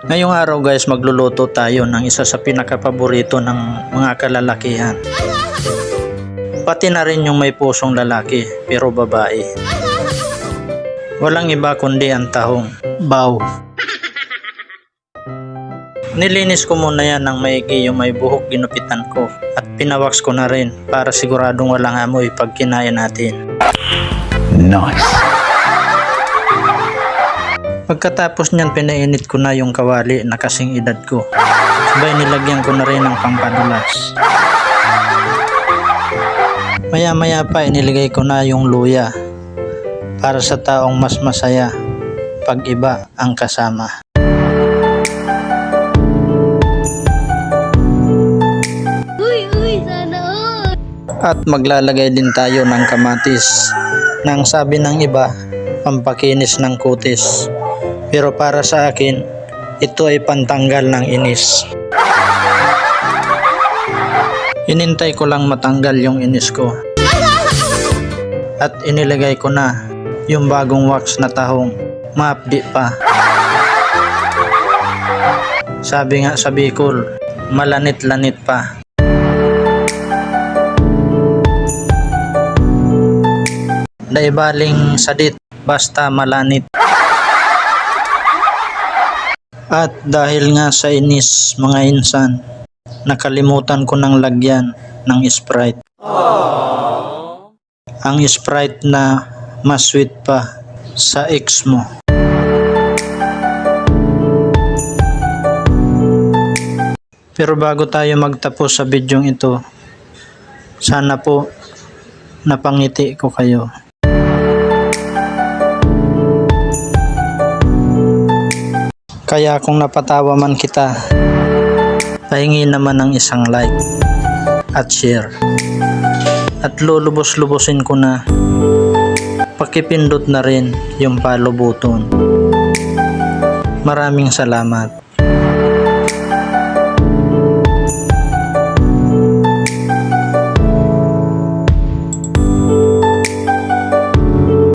Ngayong araw guys, magluluto tayo ng isa sa pinakapaborito ng mga kalalakihan. Pati na rin yung may pusong lalaki pero babae. Walang iba kundi ang tahong, baw. Nilinis ko muna yan ng maigi yung may buhok, ginupitan ko at pinawaks ko na rin para siguradong walang amoy pag kinain natin. Nice! Pagkatapos niyan, pinainit ko na yung kawali na kasing edad ko. Sabay nilagyan ko na rin ng pampadulas. Maya-maya pa iniligay ko na yung luya para sa taong mas masaya pag iba ang kasama. Uy, sana all! At maglalagay din tayo ng kamatis nang sabi ng iba, pampakinis ng kutis. Pero para sa akin, ito ay pantanggal ng inis. Inintay ko lang matanggal yung inis ko. At inilagay ko na yung bagong wax na tahong, maapdi pa. Sabi nga sa Bicol, malanit-lanit pa. Naibaling sadit, basta malanit. At dahil nga sa inis mga insan, nakalimutan ko ng lagyan ng Sprite. Ang Sprite na mas sweet pa sa ex mo. Pero bago tayo magtapos sa bidyong ito, sana po napangiti ko kayo. Kaya kung napatawa man kita, pahingi naman ng isang like at share. At lulubos-lubosin ko na, pakipindot na rin yung follow button. Maraming salamat.